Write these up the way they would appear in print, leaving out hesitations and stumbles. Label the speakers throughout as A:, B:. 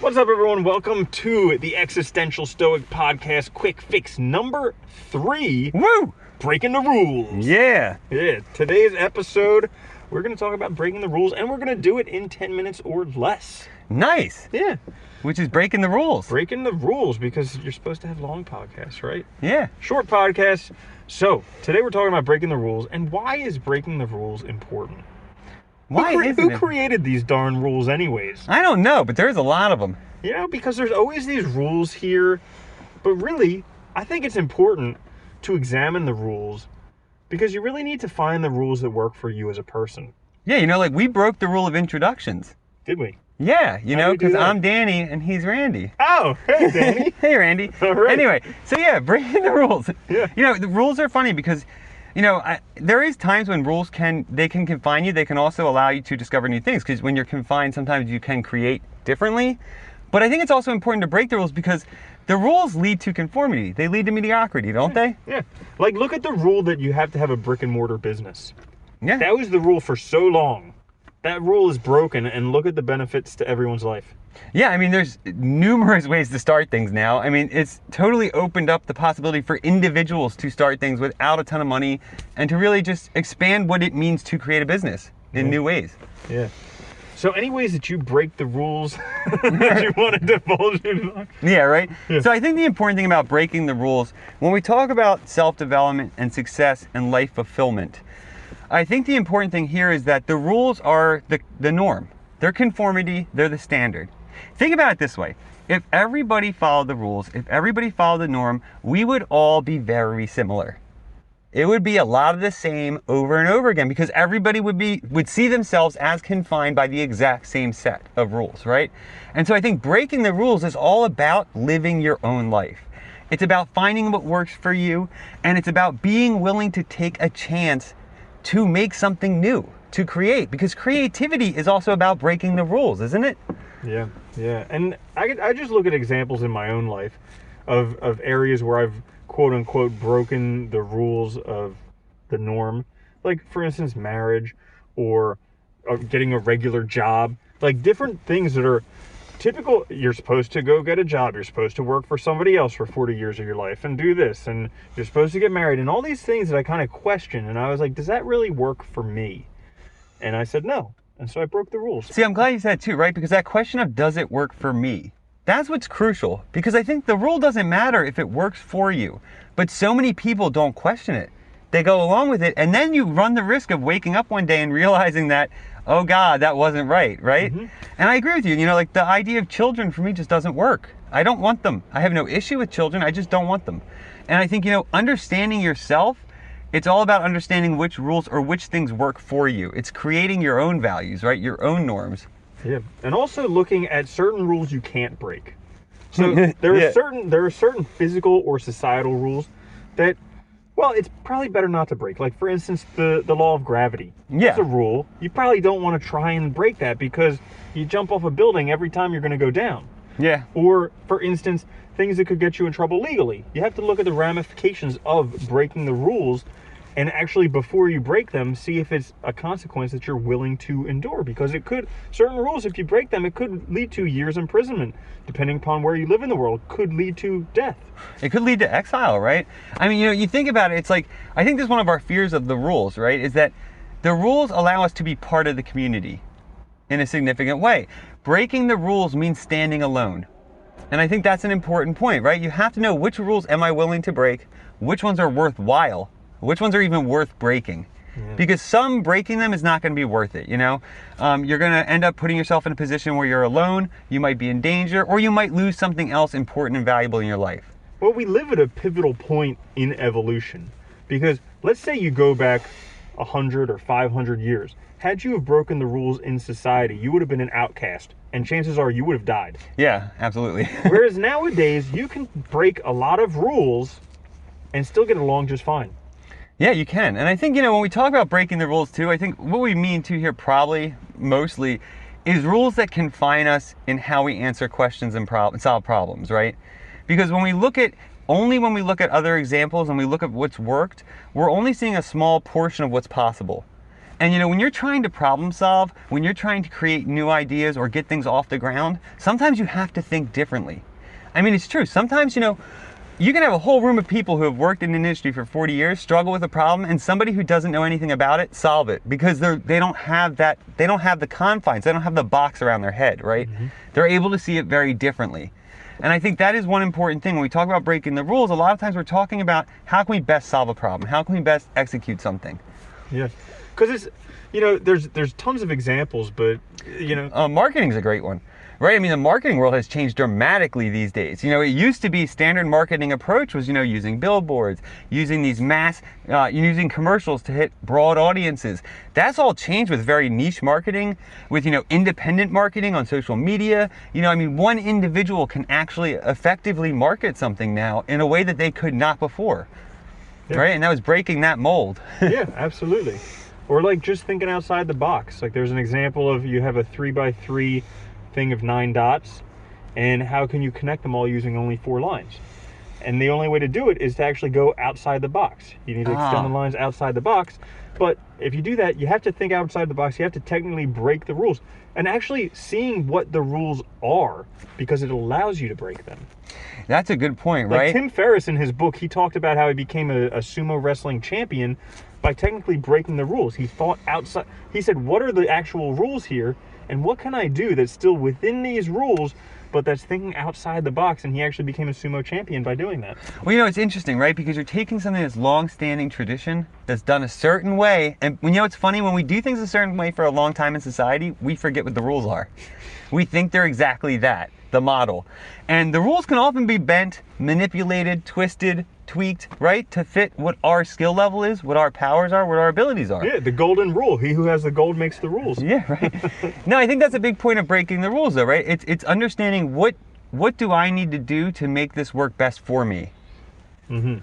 A: What's up, everyone? Welcome to the Existential Stoic Podcast Quick Fix number 3.
B: Woo!
A: Breaking the rules.
B: Yeah.
A: Today's episode, we're going to talk about breaking the rules, and we're going to do it in 10 minutes or less.
B: Nice.
A: Yeah.
B: Which is breaking the rules.
A: Breaking the rules, because you're supposed to have long podcasts, right?
B: Yeah.
A: Short podcasts. So, today we're talking about breaking the rules, and why is breaking the rules important? Who created these darn rules anyways?
B: I don't know, but there's a lot of them.
A: You know, because there's always these rules here, but really, I think it's important to examine the rules because you really need to find the rules that work for you as a person.
B: Yeah, like we broke the rule of introductions.
A: Did we?
B: Yeah,
A: How
B: because I'm Danny and he's Randy.
A: Oh, hey, Danny.
B: Hey, Randy.
A: All right.
B: Anyway, so yeah, breaking the rules.
A: Yeah.
B: The rules are funny because, there is times when rules can confine you. They can also allow you to discover new things because when you're confined, sometimes you can create differently. But I think it's also important to break the rules because the rules lead to conformity. They lead to mediocrity, don't they?
A: Yeah. Like, look at the rule that you have to have a brick and mortar business.
B: Yeah.
A: That was the rule for so long. That rule is broken, and look at the benefits to everyone's life.
B: Yeah, there's numerous ways to start things now. It's totally opened up the possibility for individuals to start things without a ton of money and to really just expand what it means to create a business in new ways.
A: Yeah. So any ways that you break the rules that you want to divulge in?
B: Yeah, right?
A: Yeah.
B: So I think the important thing about breaking the rules, when we talk about self-development and success and life fulfillment, I think the important thing here is that the rules are the norm. They're conformity, they're the standard. Think about it this way. If everybody followed the rules, if everybody followed the norm, we would all be very similar. It would be a lot of the same over and over again because everybody would see themselves as confined by the exact same set of rules, right? And so I think breaking the rules is all about living your own life. It's about finding what works for you, and it's about being willing to take a chance to make something new, to create, because creativity is also about breaking the rules, isn't it?
A: Yeah. And I just look at examples in my own life of areas where I've quote unquote broken the rules of the norm. Like, for instance, marriage or getting a regular job. Like, different things that are typical. You're supposed to go get a job. You're supposed to work for somebody else for 40 years of your life and do this. And you're supposed to get married. And all these things that I kind of questioned. And I was like, does that really work for me? And I said no. And so I broke the rules.
B: See, I'm glad you said too, right? Because that question of does it work for me? That's what's crucial. Because I think the rule doesn't matter if it works for you. But so many people don't question it. They go along with it. And then you run the risk of waking up one day and realizing that, oh God, that wasn't right? Mm-hmm. And I agree with you. Like the idea of children for me just doesn't work. I don't want them. I have no issue with children. I just don't want them. And I think, understanding yourself, it's all about understanding which rules or which things work for you. It's creating your own values, right? Your own norms.
A: Yeah. And also looking at certain rules you can't break. So there are certain physical or societal rules that, well, it's probably better not to break. Like, for instance, the law of gravity.
B: Yeah.
A: It's a rule. You probably don't want to try and break that because you jump off a building every time you're going to go down.
B: Yeah.
A: Or, for instance, things that could get you in trouble legally. You have to look at the ramifications of breaking the rules and actually, before you break them, see if it's a consequence that you're willing to endure. Because certain rules, if you break them, it could lead to years imprisonment, depending upon where you live in the world, could lead to death.
B: It could lead to exile, right? You think about it, it's like, I think this is one of our fears of the rules, right? Is that the rules allow us to be part of the community in a significant way. Breaking the rules means standing alone. And I think that's an important point, right? You have to know which rules am I willing to break, which ones are worthwhile, which ones are even worth breaking. Yeah. Because some breaking them is not going to be worth it, You're going to end up putting yourself in a position where you're alone, you might be in danger, or you might lose something else important and valuable in your life.
A: Well, we live at a pivotal point in evolution. Because let's say you go back 100 or 500 years. Had you have broken the rules in society, you would have been an outcast. And chances are you would have died.
B: Yeah, absolutely.
A: Whereas nowadays, you can break a lot of rules and still get along just fine.
B: Yeah, you can. And I think, when we talk about breaking the rules too, I think what we mean to here probably mostly is rules that confine us in how we answer questions and solve problems, right? Because when we look at other examples and we look at what's worked, we're only seeing a small portion of what's possible. And when you're trying to problem solve, when you're trying to create new ideas or get things off the ground, sometimes you have to think differently. I mean, it's true. Sometimes, you can have a whole room of people who have worked in an industry for 40 years, struggle with a problem, and somebody who doesn't know anything about it, solve it, because they don't have the confines, they don't have the box around their head, right? Mm-hmm. They're able to see it very differently. And I think that is one important thing. When we talk about breaking the rules, a lot of times we're talking about how can we best solve a problem? How can we best execute something?
A: Yeah, because it's, there's tons of examples, but,
B: marketing is a great one. Right, I mean, the marketing world has changed dramatically these days. It used to be standard marketing approach was, using billboards, using these using commercials to hit broad audiences. That's all changed with very niche marketing, with, independent marketing on social media. One individual can actually effectively market something now in a way that they could not before. Yeah. Right, and that was breaking that mold.
A: Yeah, absolutely. Or like just thinking outside the box. Like there's an example of you have a 3x3 thing of 9 dots, and how can you connect them all using only 4 lines? And the only way to do it is to actually go outside the box. You need to extend the lines outside the box. But if you do that, you have to think outside the box. You have to technically break the rules, and actually seeing what the rules are, because it allows you to break them.
B: That's a good point, right?
A: Like Tim Ferriss in his book, he talked about how he became a sumo wrestling champion by technically breaking the rules. He thought outside. He said, what are the actual rules here? And what can I do that's still within these rules, but that's thinking outside the box? And he actually became a sumo champion by doing that.
B: Well, it's interesting, right? Because you're taking something that's long-standing tradition, that's done a certain way. And it's funny, when we do things a certain way for a long time in society, we forget what the rules are. We think they're exactly that, the model. And the rules can often be bent, manipulated, twisted, tweaked, right, to fit what our skill level is, what our powers are, what our abilities are.
A: Yeah, the golden rule. He who has the gold makes the rules.
B: Yeah, right. No, I think that's a big point of breaking the rules, though, right? It's understanding what do I need to do to make this work best for me, in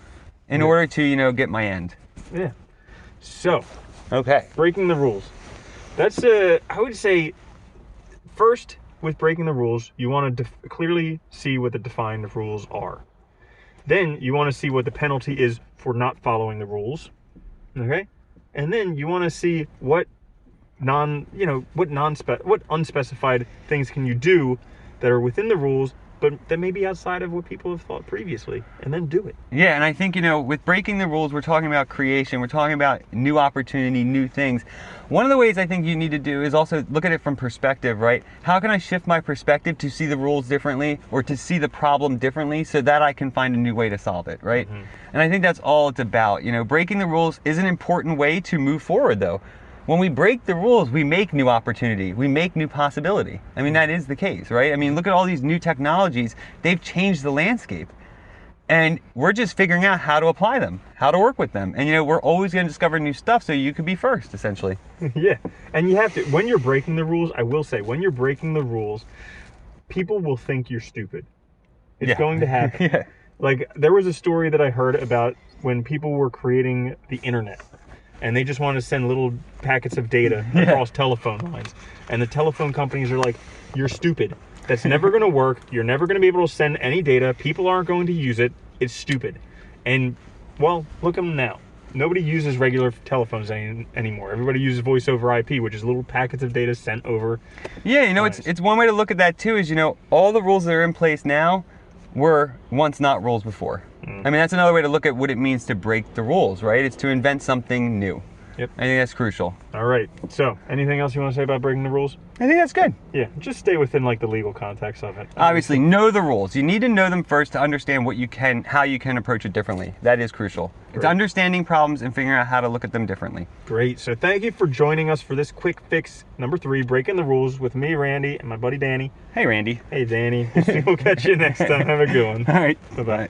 B: order to get my end.
A: Yeah. So,
B: okay,
A: breaking the rules. That's I would say, first with breaking the rules, you want to clearly see what the defined rules are. Then you want to see what the penalty is for not following the rules, okay? And then you want to see what unspecified things can you do that are within the rules, but that may be outside of what people have thought previously, and then do it.
B: Yeah, and I think, with breaking the rules, we're talking about creation, we're talking about new opportunity, new things. One of the ways I think you need to do is also look at it from perspective, right? How can I shift my perspective to see the rules differently, or to see the problem differently, so that I can find a new way to solve it, right? And I think that's all it's about. Breaking the rules is an important way to move forward, though. When we break the rules, we make new opportunity. We make new possibility. I mean, that is the case, right? I mean, look at all these new technologies. They've changed the landscape. And we're just figuring out how to apply them, how to work with them. And, we're always going to discover new stuff, so you could be first, essentially.
A: Yeah. And you have to, when you're breaking the rules, I will say, when you're breaking the rules, people will think you're stupid. It's going to happen.
B: Yeah.
A: Like, there was a story that I heard about when people were creating the internet. And they just want to send little packets of data across telephone lines. And the telephone companies are like, you're stupid. That's never going to work. You're never going to be able to send any data. People aren't going to use it. It's stupid. And, well, look at them now. Nobody uses regular telephones anymore. Everybody uses voice over IP, which is little packets of data sent over.
B: Yeah, it's one way to look at that, too, is, all the rules that are in place now were once not rules before. I mean, that's another way to look at what it means to break the rules, right? It's to invent something new.
A: Yep.
B: I think that's crucial.
A: All right. So, anything else you want to say about breaking the rules?
B: I think that's good.
A: Yeah, just stay within the legal context of it.
B: Obviously, know the rules. You need to know them first to understand how you can approach it differently. That is crucial. Great. It's understanding problems and figuring out how to look at them differently.
A: Great. So thank you for joining us for this quick fix number 3, breaking the rules with me, Randy, and my buddy Danny.
B: Hey, Randy.
A: Hey, Danny. We'll catch you next time. Have a good one.
B: All right.
A: Bye-bye.